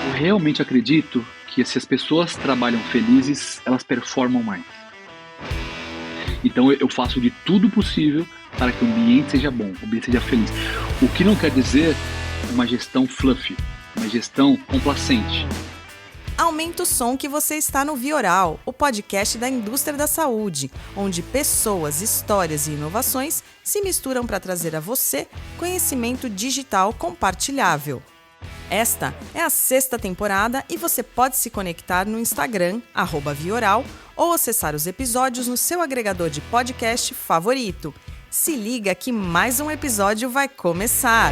Eu realmente acredito que se as pessoas trabalham felizes, elas performam mais. Então eu faço de tudo possível para que o ambiente seja bom, o ambiente seja feliz. O que não quer dizer uma gestão fluffy, uma gestão complacente. Aumenta o som que você está no Vioral, o podcast da indústria da saúde, onde pessoas, histórias e inovações se misturam para trazer a você conhecimento digital compartilhável. Esta é a 6ª temporada e você pode se conectar no Instagram, @Vioral, ou acessar os episódios no seu agregador de podcast favorito. Se liga que mais um episódio vai começar!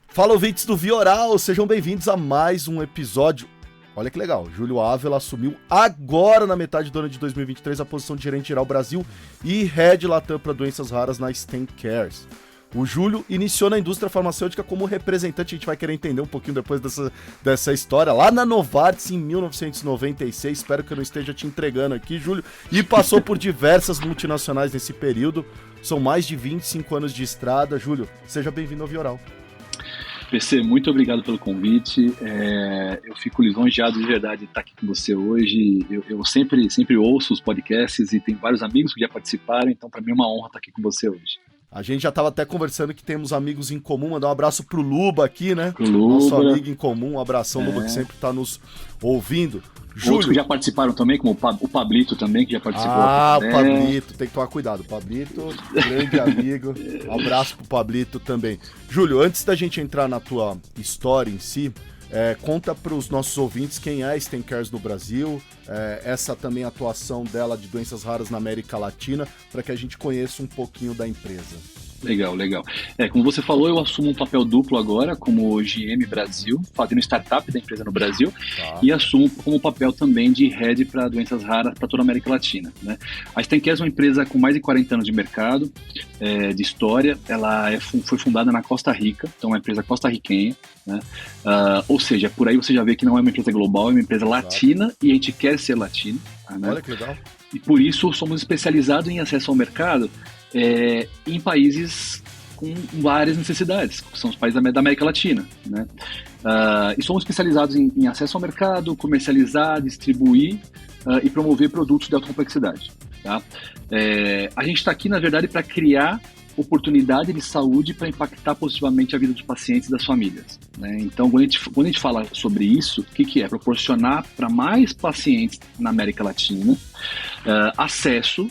Fala, ouvintes do Vioral, sejam bem-vindos a mais um episódio. Olha que legal, Júlio Ávila assumiu agora na metade do ano de 2023 a posição de gerente geral Brasil e Head Latam para doenças raras na Sten Cares. O Júlio iniciou na indústria farmacêutica como representante, a gente vai querer entender um pouquinho depois dessa história, lá na Novartis em 1996, espero que eu não esteja te entregando aqui, Júlio, e passou por diversas multinacionais nesse período, são mais de 25 anos de estrada. Júlio, seja bem-vindo ao Vioral. PC, muito obrigado pelo convite. Eu fico lisonjeado de verdade de estar aqui com você hoje. Eu sempre ouço os podcasts e tem vários amigos que já participaram, então para mim é uma honra estar aqui com você hoje. A gente já estava até conversando que temos amigos em comum, mandar um abraço pro Luba aqui, né? Pro Luba. Nosso amigo em comum, um abração, Luba, que sempre está nos ouvindo. Júlio. Outros que já participaram também, como o Pablito também, que já participou. O Pablito, tem que tomar cuidado. Pablito, grande amigo. Um abraço pro Pablito também. Júlio, antes da gente entrar na tua história em si, conta para os nossos ouvintes quem é a Sten Cares no Brasil, essa também atuação dela de doenças raras na América Latina, para que a gente conheça um pouquinho da empresa. Legal. Como você falou, eu assumo um papel duplo agora como GM Brasil, fazendo startup da empresa no Brasil, e assumo como papel também de head para doenças raras para toda a América Latina, né? A Sten Cares é uma empresa com mais de 40 anos de mercado, de história. Ela foi fundada na Costa Rica, então é uma empresa costarriquenha, né? Ou seja, por aí você já vê que não é uma empresa global, é uma empresa latina, e a gente quer ser latino, né? Olha que legal. E por isso somos especializados em acesso ao mercado em países com várias necessidades, que são os países da América Latina, né? E somos especializados em acesso ao mercado, comercializar, distribuir e promover produtos de alta complexidade, tá? A gente está aqui, na verdade, para criar oportunidade de saúde para impactar positivamente a vida dos pacientes e das famílias, né? Então, quando a gente fala sobre isso, o que é? Proporcionar para mais pacientes na América Latina acesso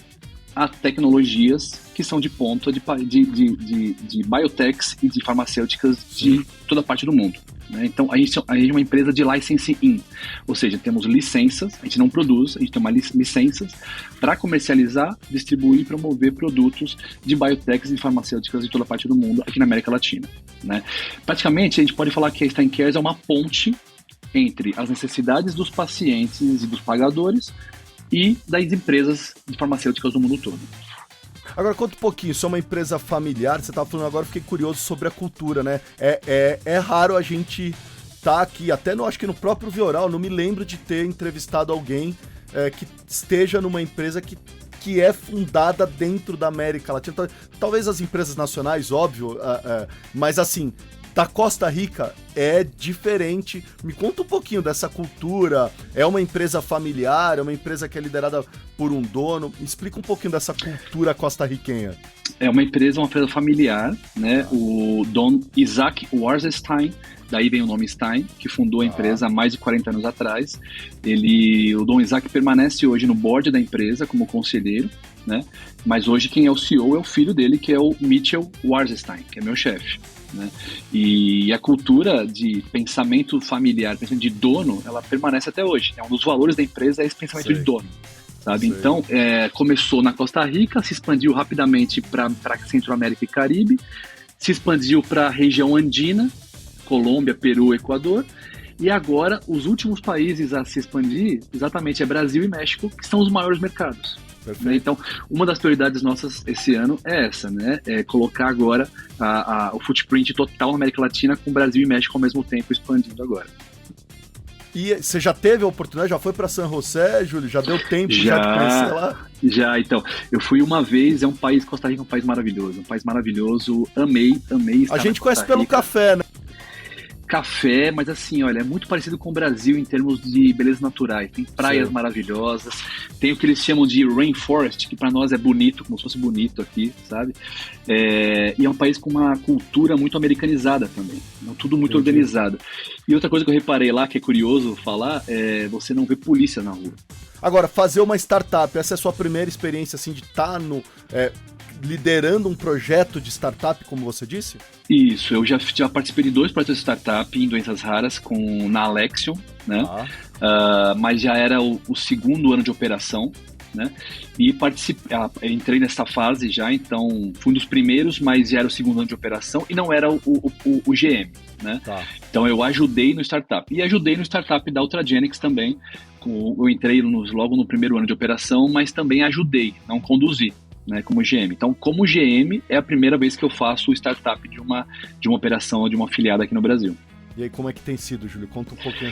a tecnologias que são de ponta de biotechs e de farmacêuticas de toda parte do mundo, né? Então, a gente é uma empresa de licensing, ou seja, temos licenças, a gente não produz, a gente tem licenças para comercializar, distribuir e promover produtos de biotechs e farmacêuticas de toda parte do mundo aqui na América Latina, né? Praticamente, a gente pode falar que a Sten Cares é uma ponte entre as necessidades dos pacientes e dos pagadores e das empresas de farmacêuticas do mundo todo. Agora, conta um pouquinho, isso é uma empresa familiar, você estava falando agora, eu fiquei curioso sobre a cultura, né? É raro a gente tá aqui, até acho que no próprio Vioral, não me lembro de ter entrevistado alguém que esteja numa empresa que é fundada dentro da América Latina. Talvez as empresas nacionais, óbvio, mas assim, da Costa Rica é diferente. Me conta um pouquinho dessa cultura. É uma empresa familiar, é uma empresa que é liderada por um dono. Me explica um pouquinho dessa cultura costarriquenha. É uma empresa familiar, né? O Don Isaac Warzenstein, daí vem o nome Stein, que fundou a empresa há mais de 40 anos atrás. O Don Isaac permanece hoje no board da empresa como conselheiro, né? Mas hoje quem é o CEO é o filho dele, que é o Mitchell Warzenstein, que é meu chefe, né? E a cultura de pensamento familiar, pensamento de dono, ela permanece até hoje. Um dos valores da empresa é esse pensamento de dono, sabe? Então, começou na Costa Rica, se expandiu rapidamente para Centro-América e Caribe, se expandiu para a região andina, Colômbia, Peru, Equador, e agora os últimos países a se expandir exatamente é Brasil e México, que são os maiores mercados. Né? Então, uma das prioridades nossas esse ano é essa, né? É colocar agora o footprint total na América Latina com Brasil e México ao mesmo tempo expandindo agora. E você já teve a oportunidade, já foi para San José, Júlio? Já deu tempo já de conhecer lá? Já, então. Eu fui uma vez, Costa Rica é um país maravilhoso, amei estar A gente na conhece Costa pelo Rica. café, né? Café, mas assim, olha, é muito parecido com o Brasil em termos de belezas naturais. Tem praias maravilhosas, tem o que eles chamam de rainforest, que para nós é bonito, como se fosse bonito aqui, sabe? E é um país com uma cultura muito americanizada também, tudo muito organizado. E outra coisa que eu reparei lá, que é curioso falar, é você não vê polícia na rua. Agora, fazer uma startup, essa é a sua primeira experiência assim de estar liderando um projeto de startup, como você disse? Isso, eu já participei de 2 projetos de startup em doenças raras na Alexion, né? Mas já era o 2º ano de operação, né? E entrei nessa fase já, então fui um dos primeiros, mas já era o 2º ano de operação e não era o GM, né? Então eu ajudei no startup e ajudei no startup da Ultragenyx também. Eu entrei logo no 1º ano de operação, mas também ajudei, não conduzi, né, como GM. Então, como GM, é a primeira vez que eu faço o startup de uma operação ou de uma afiliada aqui no Brasil. E aí, como é que tem sido, Júlio? Conta um pouquinho.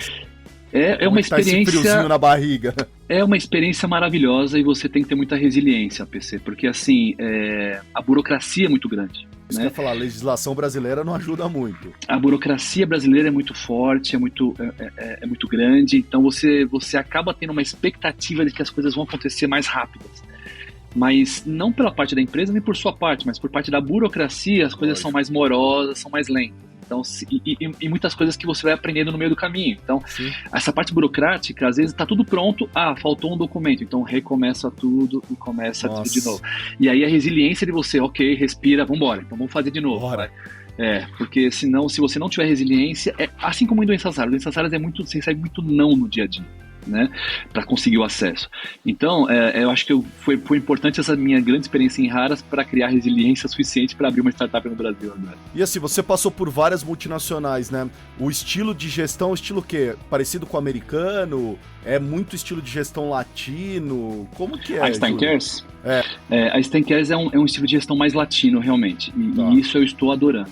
É uma experiência. Tá esse friozinho na barriga. É uma experiência maravilhosa e você tem que ter muita resiliência, PC, porque assim, a burocracia é muito grande. Você quer falar, a legislação brasileira não ajuda muito. A burocracia brasileira é muito forte, é muito grande, então você acaba tendo uma expectativa de que as coisas vão acontecer mais rápidas. Mas não pela parte da empresa nem por sua parte, mas por parte da burocracia, as coisas são mais morosas, são mais lentas. Então, e muitas coisas que você vai aprendendo no meio do caminho. Então, essa parte burocrática, às vezes está tudo pronto, faltou um documento, então recomeça tudo e começa tudo de novo. E aí a resiliência de você, ok, respira, vambora, então vamos fazer de novo. Porque senão, se você não tiver resiliência, assim como em doenças raras você recebe muito não no dia a dia, né, para conseguir o acesso. Então, eu acho que foi importante essa minha grande experiência em raras para criar resiliência suficiente para abrir uma startup no Brasil agora. E assim, você passou por várias multinacionais, né? O estilo de gestão, o estilo o quê? Parecido com o americano? É muito estilo de gestão latino? Como que é? A Steincares? A Steincares é um estilo de gestão mais latino, realmente. E isso eu estou adorando.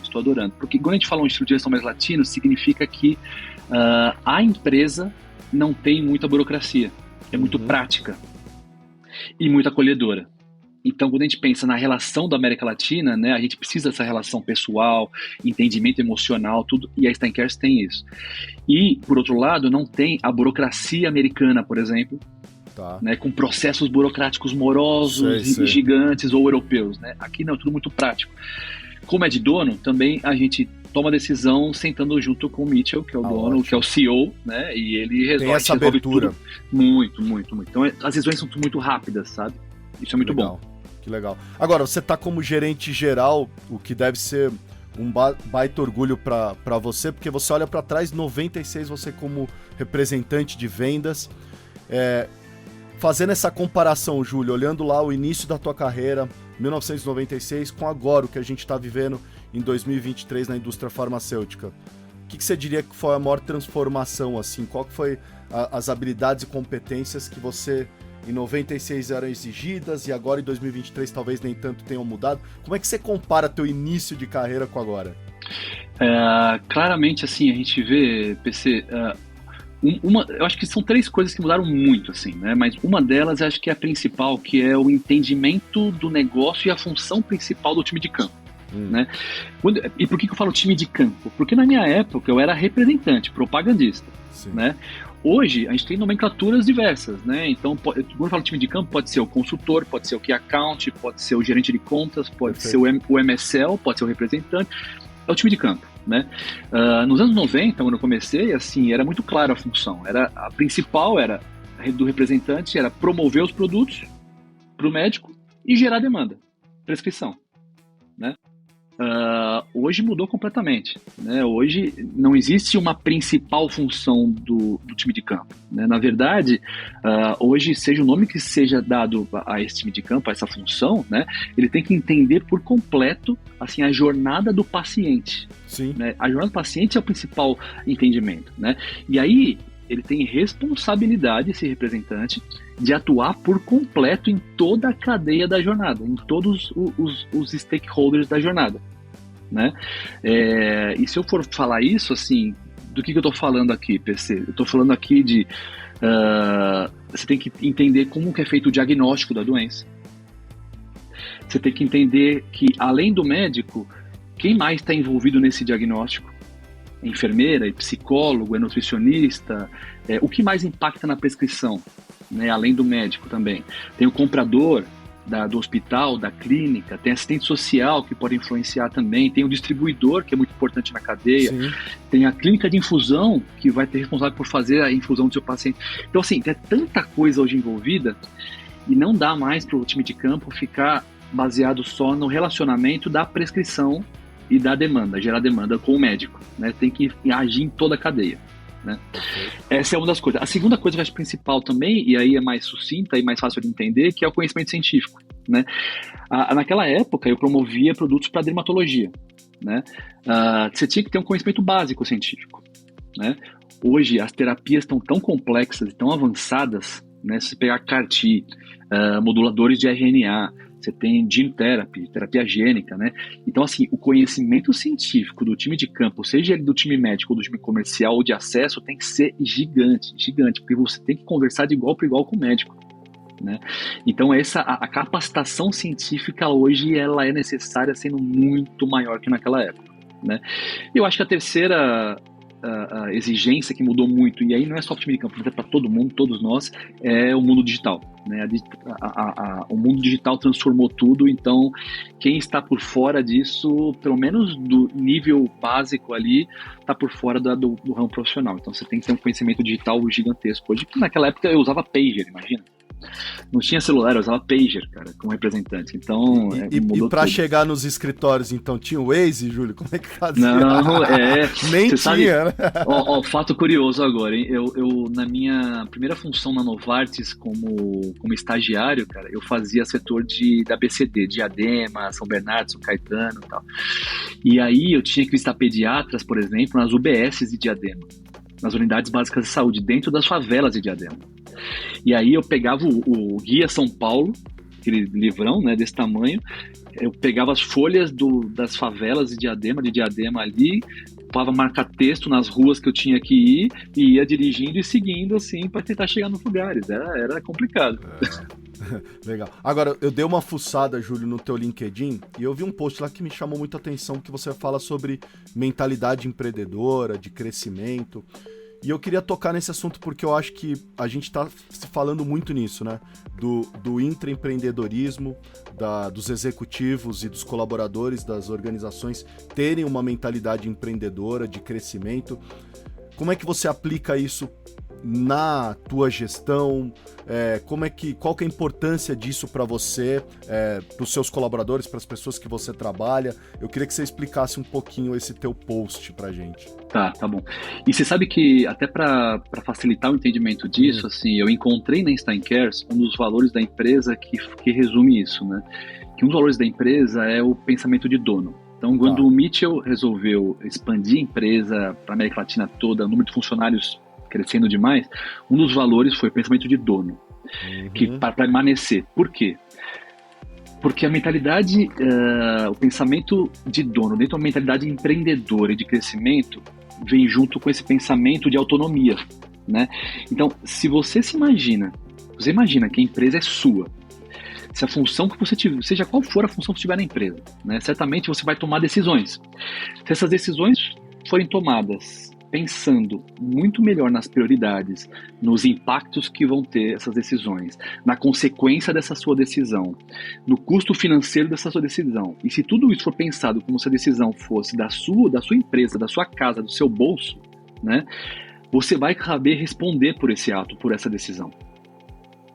Porque quando a gente fala um estilo de gestão mais latino, significa que a empresa não tem muita burocracia, é muito prática e muito acolhedora. Então, quando a gente pensa na relação da América Latina, né, a gente precisa dessa relação pessoal, entendimento emocional, tudo, e a Steincares tem isso. E, por outro lado, não tem a burocracia americana, por exemplo, né, com processos burocráticos morosos e gigantes, ou europeus, né? Aqui não, é tudo muito prático. Como é de dono, também a gente toma decisão sentando junto com o Mitchell, que é o dono, que é o CEO, né? E ele resolve tudo. Muito. Então as decisões são muito rápidas, sabe? Isso é muito bom. Que legal. Agora, você tá como gerente geral, o que deve ser um baita orgulho para você, porque você olha para trás, 96 você como representante de vendas. Fazendo essa comparação, Júlio, olhando lá o início da tua carreira, 1996, com agora o que a gente está vivendo em 2023 na indústria farmacêutica. O que você diria que foi a maior transformação, assim? Qual que foi as habilidades e competências que você, em 96, eram exigidas e agora em 2023 talvez nem tanto tenham mudado? Como é que você compara teu início de carreira com agora? Claramente, assim, a gente vê, PC... eu acho que são 3 coisas que mudaram muito, assim, né? Mas uma delas, acho que é a principal, que é o entendimento do negócio e a função principal do time de campo, né? E por que eu falo time de campo? Porque na minha época eu era representante, propagandista, né? Hoje a gente tem nomenclaturas diversas, né? Então, quando eu falo time de campo, pode ser o consultor, pode ser o key account, pode ser o gerente de contas, pode ser o MSL, pode ser o representante. É o time de campo, né? Nos anos 90, quando eu comecei, assim, era muito clara a função. A principal do representante era promover os produtos para o médico e gerar demanda, prescrição, né? Hoje mudou completamente, né? Hoje não existe uma principal função do time de campo, né? Na verdade, hoje, seja o nome que seja dado a esse time de campo, a essa função, né? Ele tem que entender por completo, assim, a jornada do paciente. Né? A jornada do paciente é o principal entendimento, né? E aí ele tem responsabilidade, esse representante, de atuar por completo em toda a cadeia da jornada, em todos os stakeholders da jornada, né? E se eu for falar isso, assim, Do que eu estou falando aqui, PC? Eu estou falando aqui de... você tem que entender como que é feito o diagnóstico da doença. Você tem que entender que, além do médico, quem mais está envolvido nesse diagnóstico? É enfermeira, é psicólogo, é nutricionista, o que mais impacta na prescrição, né? Além do médico também. Tem o comprador do hospital, da clínica, tem assistente social que pode influenciar também, tem o distribuidor, que é muito importante na cadeia, sim, tem a clínica de infusão, que vai ter responsável por fazer a infusão do seu paciente. Então, assim, tem tanta coisa hoje envolvida e não dá mais para o time de campo ficar baseado só no relacionamento da prescrição e da demanda, gerar demanda com o médico, né? Tem que agir em toda a cadeia, né? Essa é uma das coisas. A segunda coisa que eu acho principal também, e aí é mais sucinta e mais fácil de entender, que é o conhecimento científico, né? Naquela época eu promovia produtos para dermatologia, né? Você tinha que ter um conhecimento básico científico, né? Hoje as terapias estão tão complexas e tão avançadas, né? Se você pegar CAR-T, moduladores de RNA, você tem gene therapy, terapia gênica, né? Então, assim, o conhecimento científico do time de campo, seja ele do time médico, ou do time comercial, ou de acesso, tem que ser gigante, porque você tem que conversar de igual para igual com o médico, né? Então, a capacitação científica hoje, ela é necessária, sendo muito maior que naquela época, né? Eu acho que a terceira a exigência que mudou muito, e aí não é só para o time de campo, é para todo mundo, todos nós, é o mundo digital, né? O mundo digital transformou tudo, então quem está por fora disso, pelo menos do nível básico ali, está por fora do ramo profissional. Então você tem que ter um conhecimento digital gigantesco. Hoje, naquela época eu usava pager, imagina. Não tinha celular, eu usava pager, cara, como representante. Então, e pra chegar nos escritórios, então, tinha o Waze, Júlio? Como é que fazia? Não, nem tinha, sabe, né? Fato curioso agora, hein? Eu, na minha primeira função na Novartis como estagiário, cara, eu fazia setor da ABCD, Diadema, São Bernardo, São Caetano e tal. E aí eu tinha que visitar pediatras, por exemplo, nas UBSs de Diadema, nas unidades básicas de saúde, dentro das favelas de Diadema. E aí eu pegava o Guia São Paulo, aquele livrão, né, desse tamanho, eu pegava as folhas das favelas de Diadema ali, para marcar texto nas ruas que eu tinha que ir, e ia dirigindo e seguindo, assim, para tentar chegar nos lugares. Era complicado. Legal. Agora, eu dei uma fuçada, Júlio, no teu LinkedIn, e eu vi um post lá que me chamou muita atenção, que você fala sobre mentalidade empreendedora, de crescimento. E eu queria tocar nesse assunto porque eu acho que a gente está se falando muito nisso, né? Do intraempreendedorismo, dos executivos e dos colaboradores das organizações terem uma mentalidade empreendedora, de crescimento. Como é que você aplica isso na tua gestão? Qual que é a importância disso para você, para os seus colaboradores, para as pessoas que você trabalha? Eu queria que você explicasse um pouquinho esse teu post pra gente. Tá bom. E você sabe que, até para facilitar o entendimento disso, assim, eu encontrei na Steincares um dos valores da empresa que resume isso, né? Que um dos valores da empresa é o pensamento de dono. Então, quando o Mitchell resolveu expandir a empresa para a América Latina toda, o número de funcionários crescendo demais, um dos valores foi o pensamento de dono, que para permanecer. Por quê? Porque a mentalidade, o pensamento de dono, dentro da mentalidade empreendedora e de crescimento, vem junto com esse pensamento de autonomia, né? Então, se você imagina que a empresa é sua, se a função que você tiver, seja qual for a função que você tiver na empresa, né? Certamente você vai tomar decisões. Se essas decisões forem tomadas pensando muito melhor nas prioridades, nos impactos que vão ter essas decisões, na consequência dessa sua decisão, no custo financeiro dessa sua decisão, e se tudo isso for pensado como se a decisão fosse da sua empresa, da sua casa, do seu bolso, né, você vai saber responder por esse ato, por essa decisão,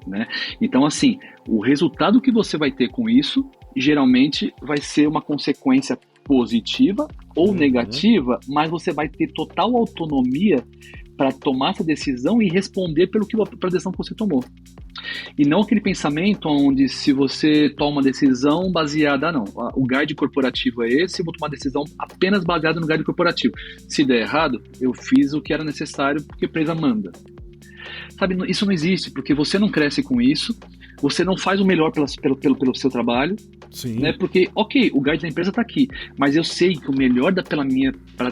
né? Então, assim, o resultado que você vai ter com isso, geralmente vai ser uma consequência positiva ou negativa, mas você vai ter total autonomia para tomar essa decisão e responder pela decisão que você tomou. E não aquele pensamento onde, se você toma uma decisão baseada, o guide corporativo é esse, eu vou tomar decisão apenas baseada no guide corporativo. Se der errado, eu fiz o que era necessário porque a empresa manda. Sabe, isso não existe, porque você não cresce com isso, você não faz o melhor pelo seu trabalho, Sim. né? Porque, ok, o guide da empresa está aqui, mas eu sei que o melhor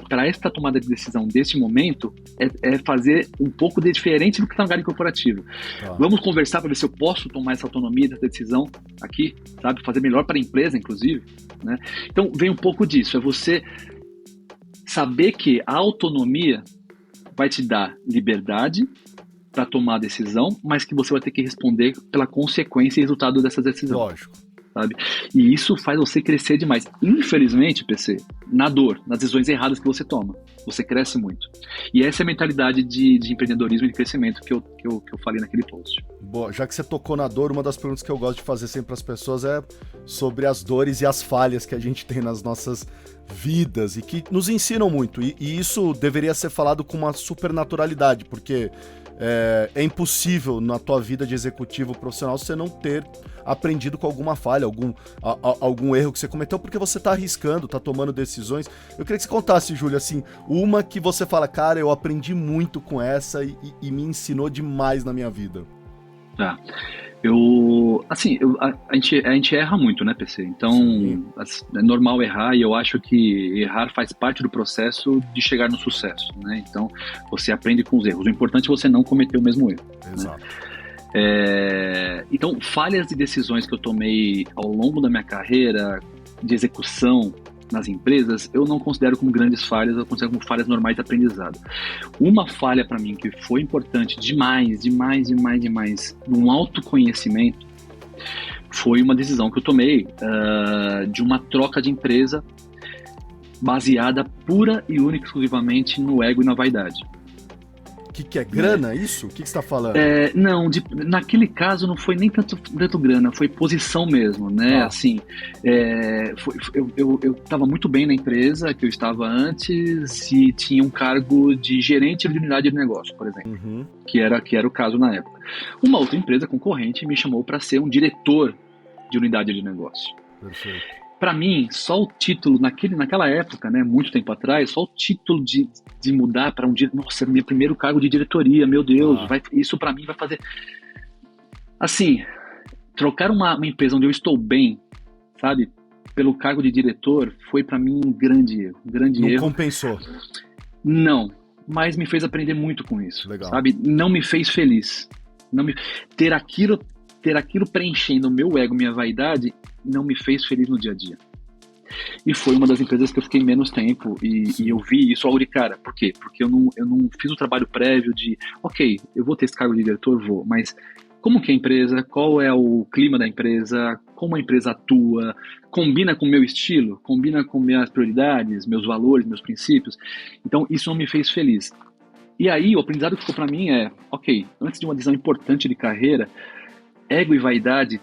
para esta tomada de decisão deste momento é fazer um pouco de diferente do que está no guide corporativo. Vamos conversar para ver se eu posso tomar essa autonomia, essa decisão aqui, sabe? Fazer melhor para a empresa, inclusive, né? Então, vem um pouco disso, é você saber que a autonomia vai te dar liberdade para tomar a decisão, mas que você vai ter que responder pela consequência e resultado dessa decisão. Lógico. Sabe? E isso faz você crescer demais. Infelizmente, PC, na dor, nas decisões erradas que você toma, você cresce muito. E essa é a mentalidade de empreendedorismo e de crescimento que eu falei naquele post. Boa, já que você tocou na dor, uma das perguntas que eu gosto de fazer sempre para as pessoas é sobre as dores e as falhas que a gente tem nas nossas vidas e que nos ensinam muito. E isso deveria ser falado com uma supernaturalidade, porque é impossível na tua vida de executivo profissional você não ter aprendido com alguma falha, algum erro que você cometeu, porque você tá arriscando, tá tomando decisões. Eu queria que você contasse, Júlio, assim, uma que você fala, cara, eu aprendi muito com essa e me ensinou demais na minha vida. Tá. A gente erra muito, né, PC? Então, é normal errar e eu acho que errar faz parte do processo de chegar no sucesso, né? Então, você aprende com os erros. O importante é você não cometer o mesmo erro. Exato. Né? Então, falhas de decisões que eu tomei ao longo da minha carreira de execução nas empresas, eu não considero como grandes falhas, eu considero como falhas normais de aprendizado. Uma falha para mim que foi importante demais, num autoconhecimento, foi uma decisão que eu tomei de uma troca de empresa baseada pura e única exclusivamente no ego e na vaidade. O que é grana, isso? O que você está falando? Não, naquele caso não foi nem tanto grana, foi posição mesmo, né? Assim, eu estava muito bem na empresa que eu estava antes e tinha um cargo de gerente de unidade de negócio, por exemplo, que era o caso na época. Uma outra empresa concorrente me chamou para ser um diretor de unidade de negócio. Perfeito. Para mim, só o título, naquela época, né, muito tempo atrás, só o título de mudar para um dia, nossa, meu primeiro cargo de diretoria, meu Deus, isso para mim vai fazer... Assim, trocar uma empresa onde eu estou bem, sabe, pelo cargo de diretor, foi para mim um grande erro. Não compensou? Não, mas me fez aprender muito com isso. Legal. Sabe? Não me fez feliz. Ter aquilo preenchendo o meu ego, minha vaidade, não me fez feliz no dia a dia. E foi uma das empresas que eu fiquei menos tempo e eu vi isso ao cara. Por quê? Porque eu não fiz o trabalho prévio de, ok, eu vou ter esse cargo de diretor, mas como que é a empresa, qual é o clima da empresa, como a empresa atua, combina com o meu estilo, combina com minhas prioridades, meus valores, meus princípios. Então isso não me fez feliz. E aí o aprendizado que ficou para mim é, ok, antes de uma decisão importante de carreira, ego e vaidade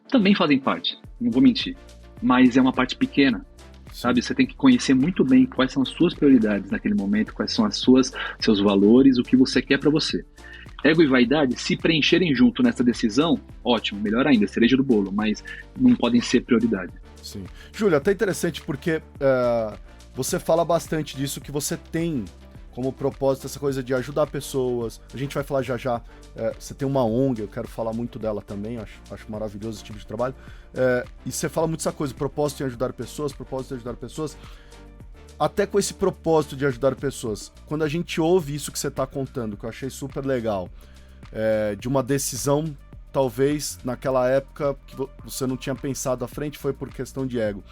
também fazem parte, não vou mentir, mas é uma parte pequena, sabe? Você tem que conhecer muito bem quais são as suas prioridades naquele momento, quais são seus valores, o que você quer para você. Ego e vaidade, se preencherem junto nessa decisão, ótimo, melhor ainda, cereja do bolo, mas não podem ser prioridade. Sim. Júlio, até interessante porque você fala bastante disso, que você tem como propósito essa coisa de ajudar pessoas. A gente vai falar já. Você tem uma ONG, eu quero falar muito dela também, acho maravilhoso esse tipo de trabalho. E você fala muito essa coisa, propósito em ajudar pessoas, até com esse propósito de ajudar pessoas. Quando a gente ouve isso que você está contando, que eu achei super legal, de uma decisão, talvez, naquela época, que você não tinha pensado à frente, foi por questão de ego.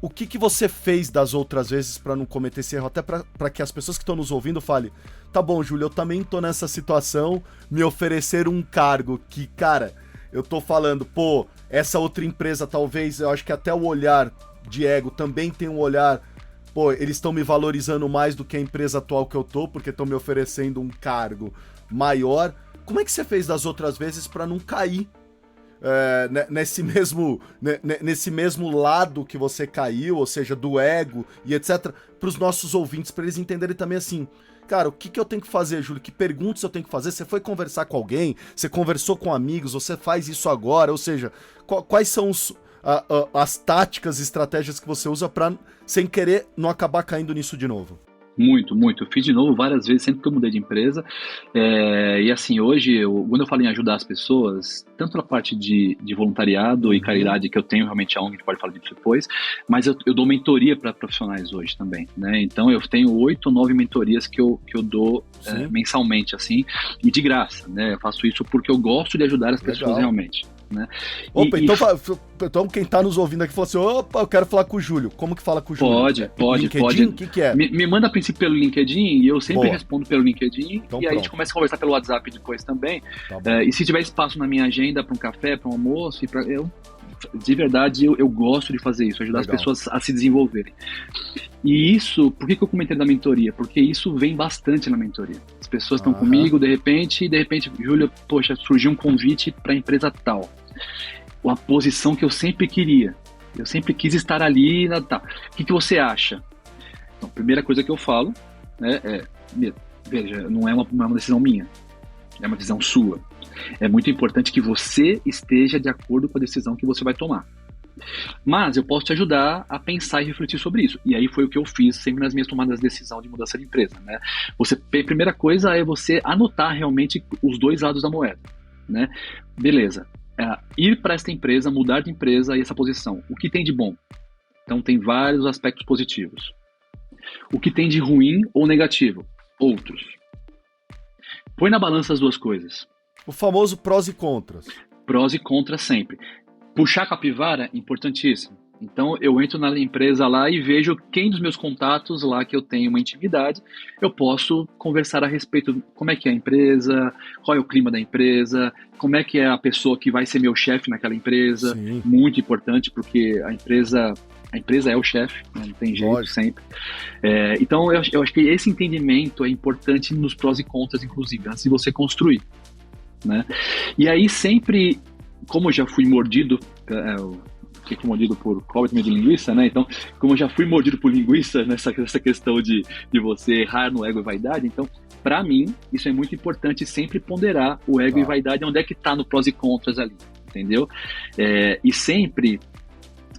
O que você fez das outras vezes para não cometer esse erro? Até para que as pessoas que estão nos ouvindo falem, tá bom, Júlio, eu também tô nessa situação, me ofereceram um cargo que, cara, eu tô falando, pô, essa outra empresa talvez, eu acho que até o olhar de ego também tem um olhar, pô, eles estão me valorizando mais do que a empresa atual que eu tô, porque estão me oferecendo um cargo maior. Como é que você fez das outras vezes para não cair nesse mesmo lado que você caiu, ou seja, do ego e etc, para os nossos ouvintes, para eles entenderem também assim, cara, o que eu tenho que fazer, Júlio? Que perguntas eu tenho que fazer? Você foi conversar com alguém? Você conversou com amigos? Você faz isso agora? Ou seja, quais são as táticas e estratégias que você usa para, sem querer, não acabar caindo nisso de novo? Muito, muito. Eu fiz de novo várias vezes, sempre que eu mudei de empresa. E assim, hoje, quando eu falo em ajudar as pessoas, tanto na parte de voluntariado e caridade, que eu tenho realmente a ONG, a gente pode falar disso depois, mas eu dou mentoria para profissionais hoje também, né? Então eu tenho 8 ou 9 mentorias que eu dou mensalmente, assim, e de graça, né? Eu faço isso porque eu gosto de ajudar as pessoas realmente. Né? Opa, então quem tá nos ouvindo aqui falou assim, opa, eu quero falar com o Júlio. Como que fala com o Júlio? Pode. LinkedIn? O que é? Me manda a princípio pelo LinkedIn e eu sempre respondo pelo LinkedIn. Então, e aí a gente começa a conversar pelo WhatsApp depois também. Tá e se tiver espaço na minha agenda para um café, para um almoço, de verdade eu gosto de fazer isso, ajudar as pessoas a se desenvolverem. E isso, por que eu comentei da mentoria? Porque isso vem bastante na mentoria. As pessoas estão comigo, de repente, Júlio, poxa, surgiu um convite para a empresa tal. A posição que eu sempre queria. Eu sempre quis estar ali. Tá. O que você acha? Então, a primeira coisa que eu falo, né, veja, não é uma decisão minha, é uma decisão sua. É muito importante que você esteja de acordo com a decisão que você vai tomar. Mas eu posso te ajudar a pensar e refletir sobre isso. E aí foi o que eu fiz sempre nas minhas tomadas de decisão de mudança de empresa. Né? A primeira coisa é você anotar realmente os dois lados da moeda. Né? Beleza. Ir para esta empresa, mudar de empresa e essa posição. O que tem de bom? Então tem vários aspectos positivos. O que tem de ruim ou negativo? Outros. Põe na balança as duas coisas. O famoso prós e contras. Prós e contras sempre. Puxar a capivara, importantíssimo. Então eu entro na empresa lá e vejo quem dos meus contatos lá que eu tenho uma intimidade, eu posso conversar a respeito de como é que é a empresa, qual é o clima da empresa, como é que é a pessoa que vai ser meu chefe naquela empresa. Sim. Muito importante, porque a empresa é o chefe, né? Não tem jeito. Lógico. Sempre. Então eu acho que esse entendimento é importante nos prós e contras, inclusive, antes de você construir. Né? E aí sempre, como eu já fui mordido, fiquei mordido por cobra de linguiça, né? Então, como eu já fui mordido por linguiça nessa questão de você errar no ego e vaidade, então, para mim, isso é muito importante sempre ponderar o ego e vaidade, onde é que tá no prós e contras ali, entendeu? E sempre,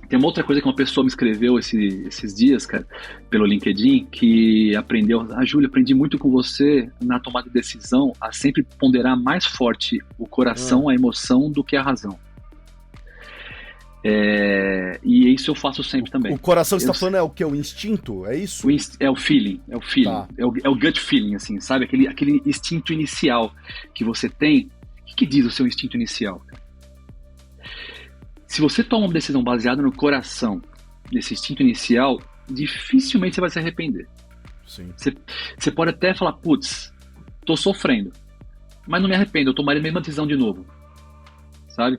tem uma outra coisa que uma pessoa me escreveu esses dias, cara, pelo LinkedIn, que aprendeu, Júlio, aprendi muito com você na tomada de decisão, a sempre ponderar mais forte o coração, a emoção, do que a razão. E isso eu faço sempre também. O coração que você está falando é o que? O instinto? É isso? É o feeling. Tá. É o gut feeling, assim, sabe? Aquele instinto inicial que você tem. O que diz o seu instinto inicial? Se você toma uma decisão baseada no coração, nesse instinto inicial, dificilmente você vai se arrepender. Sim. Você pode até falar, putz, tô sofrendo, mas não me arrependo, eu tomaria a mesma decisão de novo. Sabe?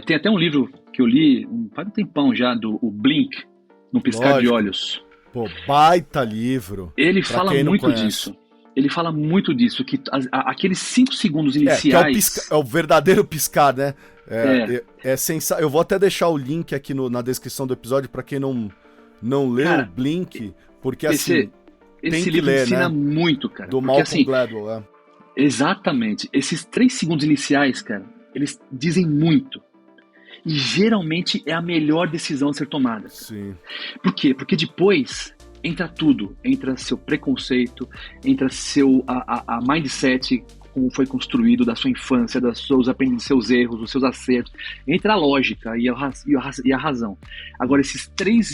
Tem até um livro que eu li faz um tempão já, o Blink, no Piscar de Olhos. Pô, baita livro. Ele fala muito disso. Ele fala muito disso, que aqueles 5 segundos iniciais... É o verdadeiro piscar, né? Eu vou até deixar o link aqui na descrição do episódio para quem não leu o Blink, porque assim... Esse livro ensina muito, cara. Do Malcolm Gladwell, Exatamente. Esses 3 segundos iniciais, cara, eles dizem muito. E geralmente é a melhor decisão a ser tomada. Sim. Por quê? Porque depois entra tudo. Entra seu preconceito, entra a mindset, como foi construído da sua infância, dos seus erros, dos seus acertos. Entra a lógica e a razão. Agora, esses 3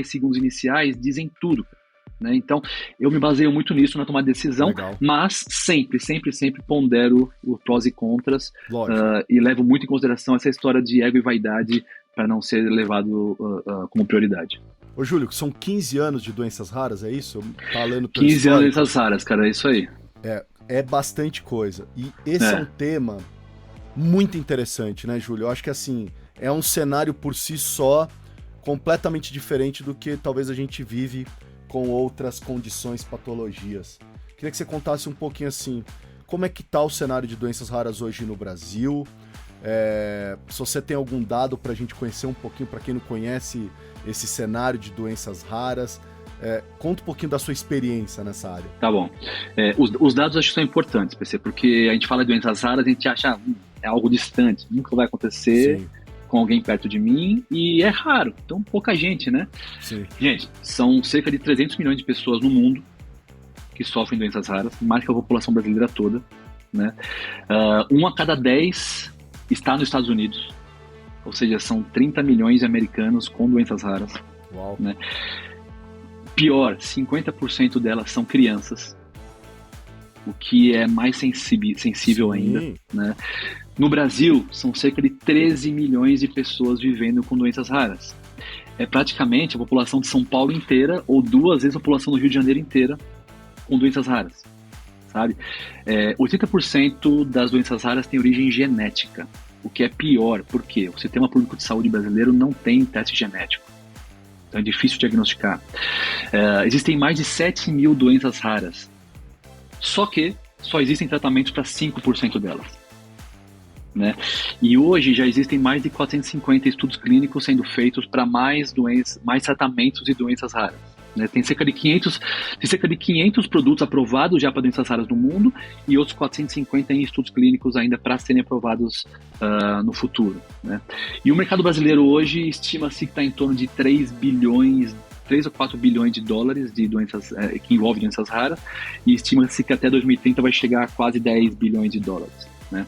segundos iniciais dizem tudo. Né? Então, eu me baseio muito nisso na tomada de decisão. Legal. Mas sempre pondero os prós e contras e levo muito em consideração essa história de ego e vaidade para não ser levado como prioridade. Ô Júlio, são 15 anos de doenças raras, é isso? Falando 15 anos de doenças raras, cara, é isso aí. É bastante coisa. E esse é um tema muito interessante, né, Júlio? Eu acho que assim, é um cenário por si só completamente diferente do que talvez a gente vive com outras condições, patologias. Queria que você contasse um pouquinho assim, como é que tá o cenário de doenças raras hoje no Brasil? Se você tem algum dado para a gente conhecer um pouquinho, para quem não conhece esse cenário de doenças raras, conta um pouquinho da sua experiência nessa área. Tá bom. Os dados acho que são importantes, PC, porque a gente fala de doenças raras, a gente acha é algo distante, nunca vai acontecer. Sim. com alguém perto de mim e é raro, então pouca gente, né? Sim. Gente, são cerca de 300 milhões de pessoas no mundo que sofrem doenças raras, mais que a população brasileira toda, né? 1 a cada 10 está nos Estados Unidos, ou seja, são 30 milhões de americanos com doenças raras. Uau. Né? Pior, 50% delas são crianças, o que é mais sensível ainda, né? No Brasil, são cerca de 13 milhões de pessoas vivendo com doenças raras. É praticamente a população de São Paulo inteira, ou 2 vezes a população do Rio de Janeiro inteira, com doenças raras, sabe? 80% das doenças raras têm origem genética, o que é pior, porque o Sistema Público de Saúde brasileiro não tem teste genético, então é difícil diagnosticar. Existem mais de 7 mil doenças raras, só que só existem tratamentos para 5% delas. Né? E hoje já existem mais de 450 estudos clínicos sendo feitos para mais tratamentos de doenças raras. Né? Tem cerca de 500 produtos aprovados já para doenças raras no mundo e outros 450 em estudos clínicos ainda para serem aprovados no futuro. Né? E o mercado brasileiro hoje estima-se que está em torno de 3 ou 4 bilhões de dólares de doenças que envolvem doenças raras, e estima-se que até 2030 vai chegar a quase 10 bilhões de dólares. Né?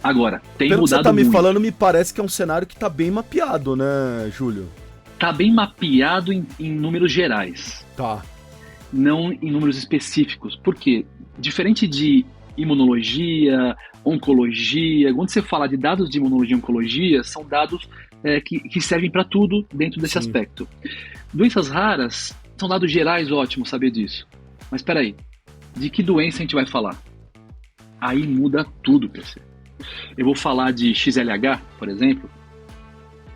Agora, tem Pelo mudado que você tá me muito. falando, me parece que é um cenário que tá bem mapeado, né, Júlio? Tá bem mapeado em números gerais. Tá. Não em números específicos. Por quê? Diferente de imunologia, oncologia, quando você fala de dados de imunologia e oncologia, são dados que servem para tudo dentro desse aspecto. Doenças raras são dados gerais, ótimo saber disso. Mas espera aí, de que doença a gente vai falar? Aí muda tudo, PC. Eu vou falar de XLH, por exemplo,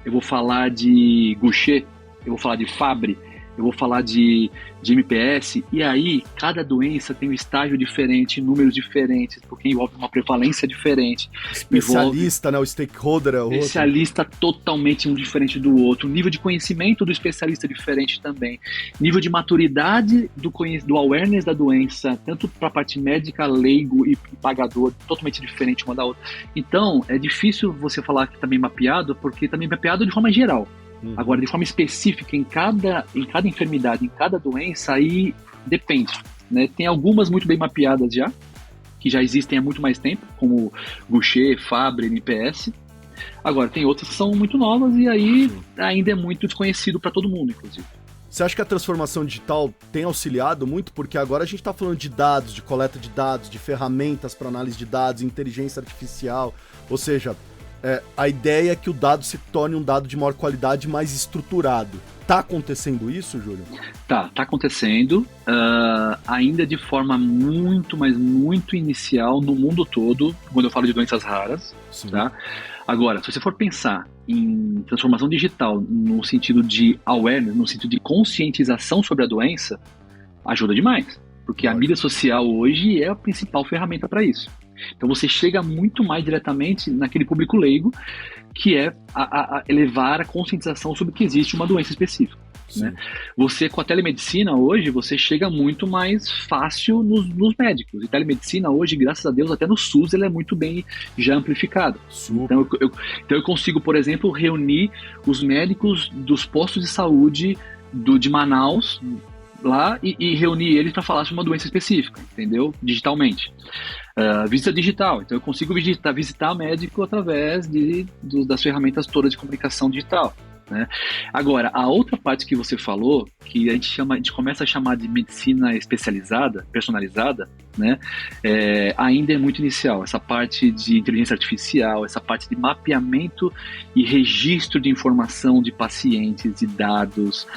eu vou falar de Gaucher, eu vou falar de Fabry, eu vou falar de MPS, e aí cada doença tem um estágio diferente, números diferentes, porque envolve uma prevalência diferente. Especialista, né? O stakeholder é outro. Especialista totalmente um diferente do outro. Nível de conhecimento do especialista é diferente também. Nível de maturidade do awareness da doença, tanto para a parte médica, leigo e pagador, totalmente diferente uma da outra. Então, é difícil você falar que está bem mapeado, porque está bem mapeado de forma geral. Agora, de forma específica, em cada enfermidade, em cada doença, aí depende. Né? Tem algumas muito bem mapeadas já, que já existem há muito mais tempo, como Gaucher, Fabry, MPS. Agora, tem outras que são muito novas e aí ainda é muito desconhecido para todo mundo, inclusive. Você acha que a transformação digital tem auxiliado muito? Porque agora a gente está falando de dados, de coleta de dados, de ferramentas para análise de dados, inteligência artificial, ou seja... a ideia é que o dado se torne um dado de maior qualidade, mais estruturado. Tá acontecendo isso, Júlio? Tá acontecendo, ainda de forma muito, mas muito inicial no mundo todo, quando eu falo de doenças raras. Tá? Agora, se você for pensar em transformação digital no sentido de awareness, no sentido de conscientização sobre a doença, ajuda demais, porque a mídia social hoje é a principal ferramenta para isso. Então você chega muito mais diretamente naquele público leigo, que é a elevar a conscientização sobre que existe uma doença específica. Né? Você, com a telemedicina hoje, você chega muito mais fácil nos médicos. E telemedicina hoje, graças a Deus, até no SUS, ele é muito bem já amplificado. Então eu consigo, por exemplo, reunir os médicos dos postos de saúde de Manaus, lá e reunir eles para falar sobre uma doença específica, entendeu? Digitalmente. Visita digital, então eu consigo visitar médico através das ferramentas todas de comunicação digital. Né? Agora, a outra parte que você falou, que a gente começa a chamar de medicina especializada, personalizada, né? Ainda é muito inicial. Essa parte de inteligência artificial, essa parte de mapeamento e registro de informação de pacientes, de dados,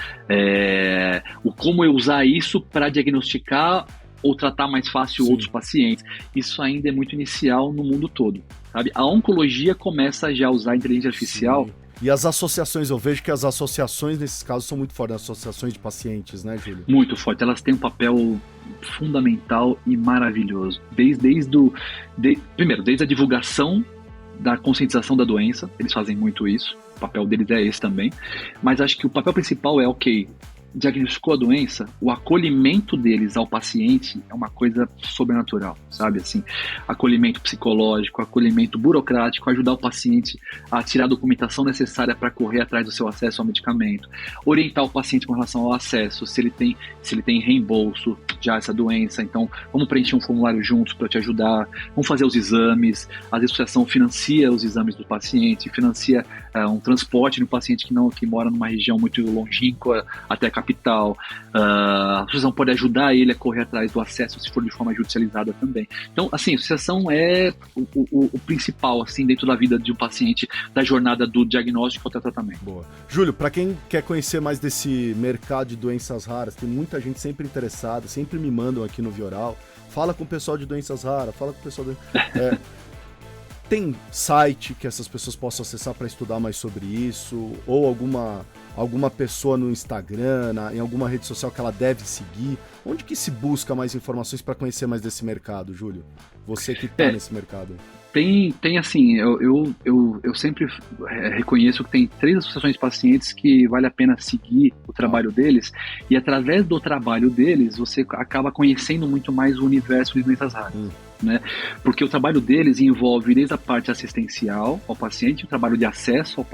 como eu usar isso para diagnosticar ou tratar mais fácil outros pacientes. Isso ainda é muito inicial no mundo todo. Sabe? A oncologia começa já a usar a inteligência artificial. E as associações, eu vejo que as associações nesses casos são muito fortes, as associações de pacientes, né, Júlio? Muito forte, elas têm um papel fundamental e maravilhoso. Primeiro, desde a divulgação da conscientização da doença, eles fazem muito isso, o papel deles é esse também, mas acho que o papel principal é, diagnosticou a doença, o acolhimento deles ao paciente é uma coisa sobrenatural, sabe? Assim, acolhimento psicológico, acolhimento burocrático, ajudar o paciente a tirar a documentação necessária para correr atrás do seu acesso ao medicamento, orientar o paciente com relação ao acesso, se ele tem reembolso já essa doença, então vamos preencher um formulário juntos para te ajudar, vamos fazer os exames, a associação financia os exames do paciente, financia um transporte no paciente que mora numa região muito longínqua até a capital, a associação pode ajudar ele a correr atrás do acesso se for de forma judicializada também. Então, assim, a associação é o principal, assim, dentro da vida de um paciente, da jornada do diagnóstico até o tratamento. Boa. Júlio, para quem quer conhecer mais desse mercado de doenças raras, tem muita gente sempre interessada, sempre me mandam aqui no Vioral, fala com o pessoal de doenças raras, fala com o pessoal tem site que essas pessoas possam acessar para estudar mais sobre isso? Ou alguma pessoa no Instagram, em alguma rede social que ela deve seguir? Onde que se busca mais informações para conhecer mais desse mercado, Júlio? Você que está nesse mercado. Tem assim, eu sempre reconheço que tem 3 associações de pacientes que vale a pena seguir o trabalho deles, e através do trabalho deles você acaba conhecendo muito mais o universo de doenças raras. Né? Porque o trabalho deles envolve desde a parte assistencial ao paciente, o trabalho de acesso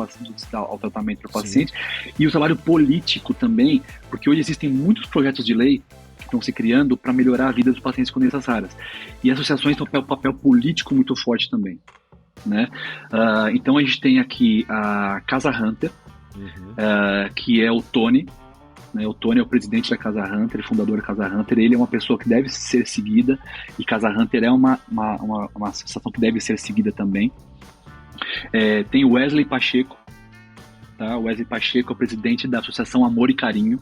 ao tratamento do paciente, e o trabalho político também, porque hoje existem muitos projetos de lei que estão se criando para melhorar a vida dos pacientes com doenças raras. E associações têm um papel político muito forte também. Né? Então a gente tem aqui a Casa Hunter, que é o Tony. Né? O Tony é o presidente da Casa Hunter, fundador da Casa Hunter. Ele é uma pessoa que deve ser seguida, e Casa Hunter é uma associação que deve ser seguida também. Tem o Wesley Pacheco. Tá? O Wesley Pacheco é o presidente da Associação Amor e Carinho.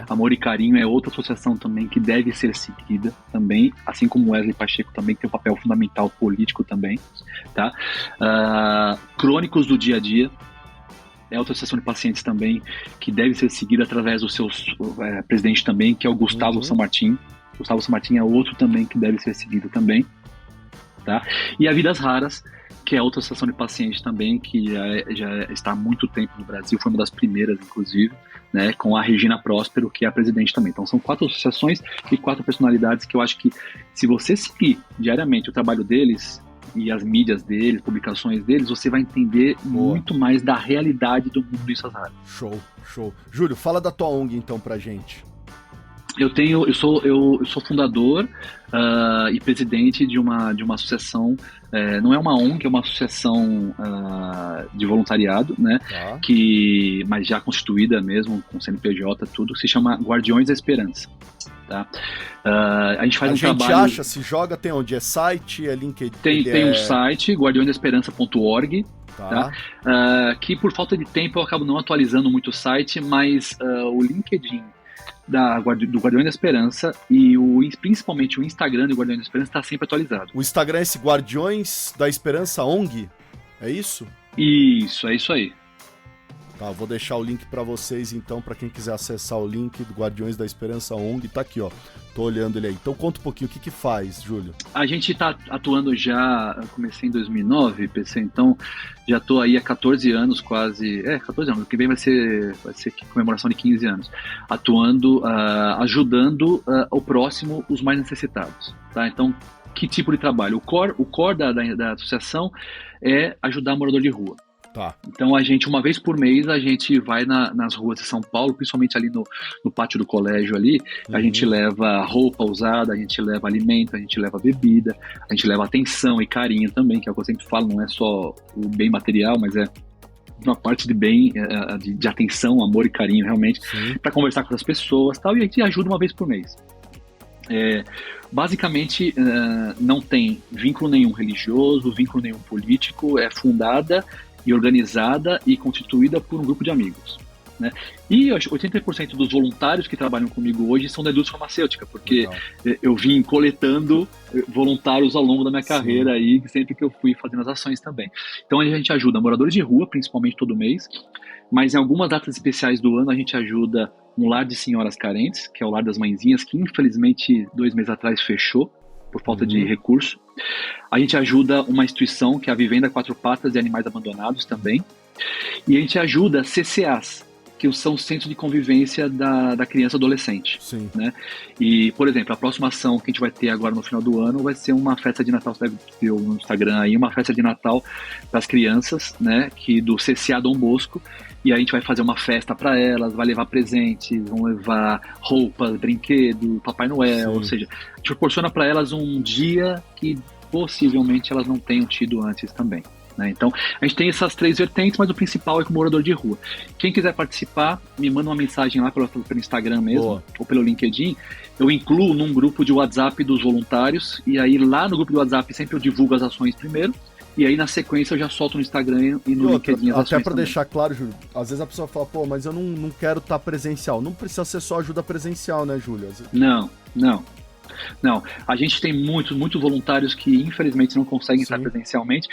Amor e Carinho é outra associação também que deve ser seguida também, assim como o Wesley Pacheco também tem um papel fundamental político também, tá? Crônicos do Dia a Dia é outra associação de pacientes também que deve ser seguida através do seu presidente também, que é o Gustavo Sanmartin. Gustavo Sanmartin é outro também que deve ser seguido também, tá? E a Vidas Raras, que é outra associação de pacientes também, que já está há muito tempo no Brasil, foi uma das primeiras, inclusive, né, com a Regina Próspero, que é a presidente também. Então são 4 associações e 4 personalidades que eu acho que, se você seguir diariamente o trabalho deles e as mídias deles, publicações deles, você vai entender muito mais da realidade do mundo doenças raras. Show. Júlio, fala da tua ONG então pra gente. Eu sou fundador e presidente de uma associação, não é uma ONG, é uma associação de voluntariado, né? Mas já constituída mesmo, com CNPJ, tudo, que se chama Guardiões da Esperança. Tá? A gente faz trabalho... A gente acha, se joga, tem onde? É site, é LinkedIn? Tem um site, guardiõesdaesperança.org, tá? Que por falta de tempo eu acabo não atualizando muito o site, mas o LinkedIn do Guardiões da Esperança e principalmente o Instagram do Guardiões da Esperança está sempre atualizado. O Instagram é esse Guardiões da Esperança ONG? É isso? Isso, é isso aí. Tá, vou deixar o link para vocês então, para quem quiser acessar o link do Guardiões da Esperança ONG, tá aqui, ó. Tô olhando ele aí. Então conta um pouquinho o que faz, Júlio. A gente tá atuando já, comecei em 2009, PC, então já tô aí há 14 anos quase, 14 anos, o que vem vai ser comemoração de 15 anos, atuando, ajudando o próximo, os mais necessitados, tá? Então, que tipo de trabalho? O core da associação é ajudar morador de rua. Tá. Então uma vez por mês, a gente vai nas ruas de São Paulo, principalmente ali no pátio do colégio ali, a gente leva roupa usada, a gente leva alimento, a gente leva bebida, a gente leva atenção e carinho também, que é o que eu sempre falo, não é só o bem material, mas é uma parte de bem, de atenção, amor e carinho realmente, para conversar com as pessoas, tal, e a gente ajuda uma vez por mês. Basicamente, não tem vínculo nenhum religioso, vínculo nenhum político, é fundada e organizada e constituída por um grupo de amigos, né? E 80% dos voluntários que trabalham comigo hoje são da indústria farmacêutica, porque eu vim coletando voluntários ao longo da minha carreira aí, sempre que eu fui fazendo as ações também. Então a gente ajuda moradores de rua, principalmente todo mês, mas em algumas datas especiais do ano a gente ajuda um lar de senhoras carentes, que é o Lar das Mãezinhas, que infelizmente 2 meses atrás fechou por falta de recurso. A gente ajuda uma instituição que é a Vivenda Quatro Patas de Animais Abandonados também. E a gente ajuda CCAs, que são os centros de convivência da criança e adolescente. Sim. Né? E, por exemplo, a próxima ação que a gente vai ter agora no final do ano vai ser uma festa de Natal, você deve ver no Instagram aí, uma festa de Natal para as crianças, né, do CCA Dom Bosco, e aí a gente vai fazer uma festa para elas, vai levar presentes, vão levar roupas, brinquedos, Papai Noel, Sim. ou seja, a gente proporciona para elas um dia que possivelmente elas não tenham tido antes também. Né? Então, a gente tem essas 3 vertentes, mas o principal é com o morador de rua. Quem quiser participar, me manda uma mensagem lá pelo Instagram mesmo, Boa. ou pelo LinkedIn. Eu incluo num grupo de WhatsApp dos voluntários, e aí lá no grupo de WhatsApp sempre eu divulgo as ações primeiro, e aí na sequência eu já solto no Instagram e no LinkedIn as ações até pra também. deixar claro, Júlio, às vezes a pessoa fala, pô, mas eu não quero estar presencial. Não precisa ser só ajuda presencial, né, Júlio? Não. A gente tem muitos voluntários que infelizmente não conseguem estar presencialmente.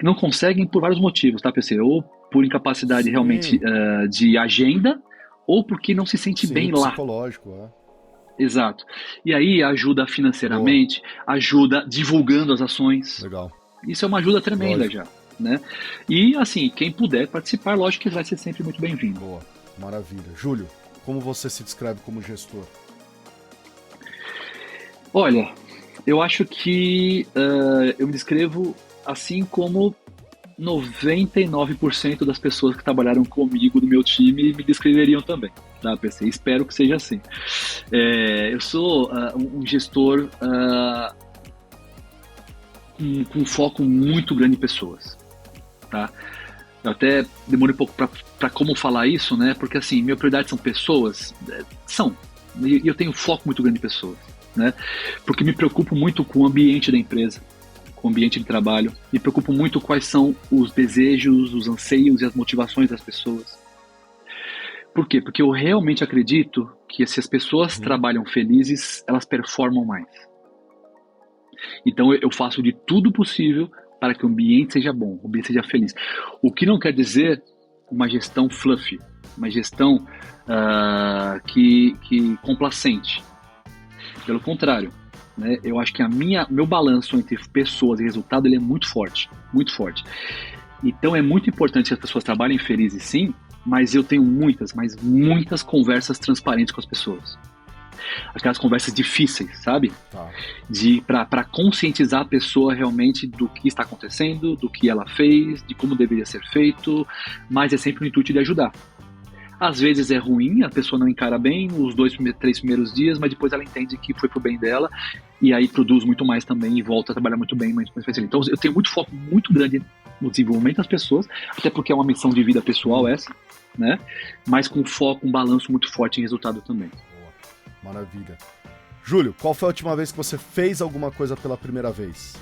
Não conseguem por vários motivos, tá, PC? Ou por incapacidade realmente de agenda, ou porque não se sente bem lá. Psicológico, Exato. E aí ajuda financeiramente, ajuda divulgando as ações. Legal. Isso é uma ajuda tremenda já, né? E assim, quem puder participar, lógico que vai ser sempre muito bem-vindo. Boa, maravilha. Júlio, como você se descreve como gestor? Olha, eu acho que eu me descrevo assim como 99% das pessoas que trabalharam comigo no meu time me descreveriam também, tá, PC? Espero que seja assim. Eu sou um gestor com um foco muito grande em pessoas, tá? Eu até demorei um pouco para como falar isso, né? Porque assim, minha prioridade são pessoas, e eu tenho um foco muito grande em pessoas, né? Porque me preocupo muito com o ambiente da empresa, com o ambiente de trabalho, me preocupo muito quais são os desejos, os anseios e as motivações das pessoas. Por quê? Porque eu realmente acredito que se as pessoas trabalham felizes, elas performam mais. Então eu faço de tudo possível para que o ambiente seja bom, o ambiente seja feliz. O que não quer dizer uma gestão fluffy, uma gestão que complacente. Pelo contrário, né, eu acho que meu balanço entre pessoas e resultado ele é muito forte, muito forte. Então é muito importante que as pessoas trabalhem felizes sim, mas eu tenho muitas conversas transparentes com as pessoas. Aquelas conversas difíceis, sabe? Tá. Para conscientizar a pessoa realmente do que está acontecendo, do que ela fez, de como deveria ser feito, mas é sempre o intuito de ajudar. Às vezes é ruim, a pessoa não encara bem os 3 primeiros dias, mas depois ela entende que foi pro bem dela e aí produz muito mais também e volta a trabalhar muito bem. Então eu tenho muito foco muito grande no desenvolvimento das pessoas, até porque é uma missão de vida pessoal essa, né? Mas com foco, um balanço muito forte em resultado também. Boa. Maravilha. Júlio, qual foi a última vez que você fez alguma coisa pela primeira vez?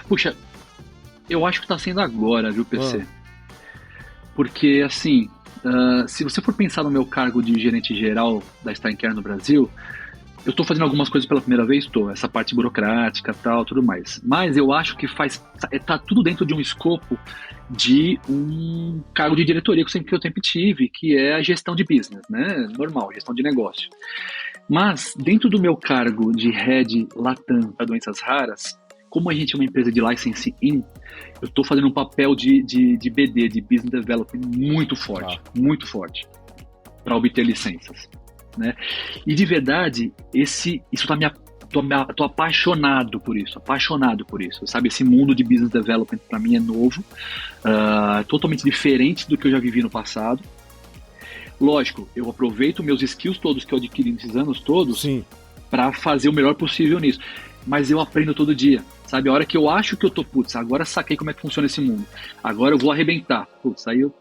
Puxa, eu acho que tá sendo agora, viu, PC? Porque, assim, se você for pensar no meu cargo de gerente geral da Steincare no Brasil, eu estou fazendo algumas coisas pela primeira vez, essa parte burocrática, tal, tudo mais. Mas eu acho que tá tudo dentro de um escopo de um cargo de diretoria que eu sempre tive, que é a gestão de business, né? Normal, gestão de negócio. Mas, dentro do meu cargo de Head Latam para doenças raras, como a gente é uma empresa de licensing, eu estou fazendo um papel de BD, de Business Development, muito forte, para obter licenças, né? E de verdade, tô apaixonado por isso, sabe? Esse mundo de Business Development para mim é novo, totalmente diferente do que eu já vivi no passado. Lógico, eu aproveito meus skills todos que eu adquiri nesses anos todos para fazer o melhor possível nisso. Mas eu aprendo todo dia, sabe? A hora que eu acho que eu tô, agora saquei como é que funciona esse mundo. Agora eu vou arrebentar. Aí eu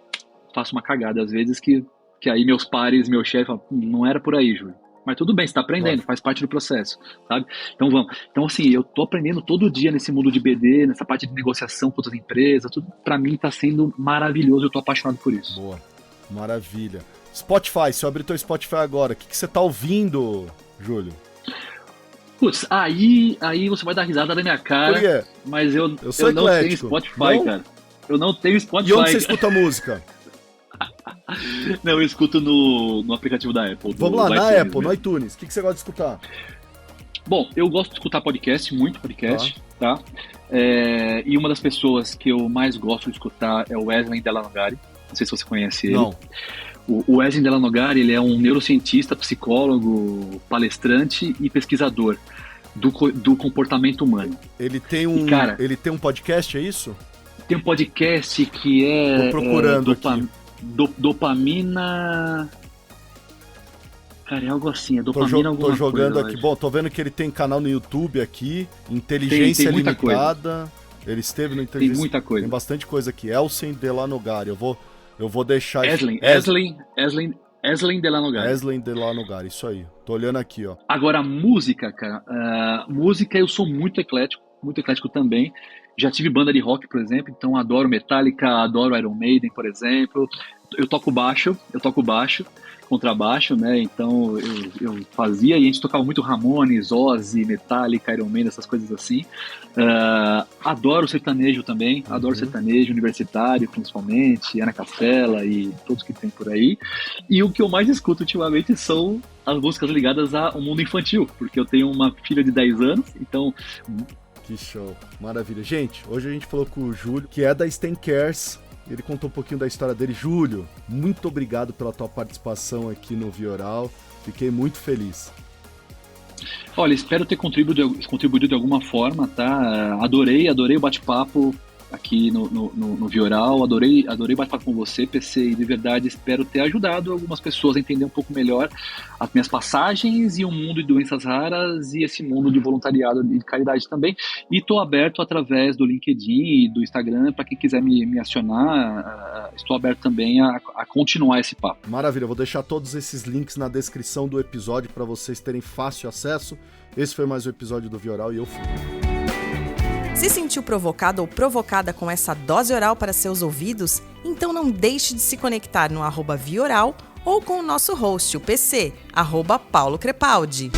faço uma cagada às vezes que aí meus pares, meu chefe falam, não era por aí, Júlio. Mas tudo bem, você tá aprendendo, faz parte do processo, sabe? Então vamos. Então assim, eu tô aprendendo todo dia nesse mundo de BD, nessa parte de negociação com outras empresas, tudo pra mim tá sendo maravilhoso, eu tô apaixonado por isso. Boa, maravilha. Spotify, se eu abrir teu Spotify agora, o que você tá ouvindo, Júlio? Putz, aí você vai dar risada na minha cara. Por quê? Mas eu sou não tenho Spotify, não? cara. Eu não tenho Spotify. E onde você escuta música? Não, eu escuto no aplicativo da Apple. Vamos lá, na iTunes Apple, mesmo. no iTunes. O que você gosta de escutar? Bom, eu gosto de escutar podcast, muito podcast, tá? E uma das pessoas que eu mais gosto de escutar é o Wesley Delanogari. Não sei se você conhece ele. Não. O Wesley Delanogari, ele é um neurocientista, psicólogo, palestrante e pesquisador do comportamento humano. Ele tem um podcast, é isso? Tem um podcast que é... Tô procurando aqui. Dopamina... Cara, é algo assim, é dopamina alguma coisa. Tô jogando aqui. Bom, tô vendo que ele tem canal no YouTube aqui, Inteligência tem muita Limitada. Ele esteve no Inteligência... Tem muita coisa. Tem bastante coisa aqui. Elsen Delanogari. Eu vou deixar... Eslin Delanogari. Eslin Delanogari, isso aí. Tô olhando aqui, ó. Agora, música, cara. Música eu sou muito eclético também. Já tive banda de rock, por exemplo, então adoro Metallica, adoro Iron Maiden, por exemplo. Eu toco baixo, contrabaixo, né? Então eu fazia e a gente tocava muito Ramones, Ozzy, Metallica, Iron Maiden, essas coisas assim. Adoro sertanejo também, adoro sertanejo universitário, principalmente, Ana Castela e todos que tem por aí. E o que eu mais escuto ultimamente são as músicas ligadas ao mundo infantil, porque eu tenho uma filha de 10 anos, então... Que show, maravilha. Gente, hoje a gente falou com o Júlio, que é da Stan Cares. Ele contou um pouquinho da história dele. Júlio, muito obrigado pela tua participação aqui no Vioral. Fiquei muito feliz. Olha, espero ter contribuído de alguma forma, tá? Adorei o bate-papo aqui no Vioral, adorei bate-papo com você, PC, e de verdade espero ter ajudado algumas pessoas a entender um pouco melhor as minhas passagens e o mundo de doenças raras e esse mundo de voluntariado e de caridade também. E estou aberto através do LinkedIn e do Instagram para quem quiser me acionar. Estou aberto também a continuar esse papo. Maravilha, eu vou deixar todos esses links na descrição do episódio para vocês terem fácil acesso. Esse foi mais um episódio do Vioral e eu fui. Se sentiu provocado ou provocada com essa dose oral para seus ouvidos, então não deixe de se conectar no @Vioral ou com o nosso host, o PC, @Paulo Crepaldi.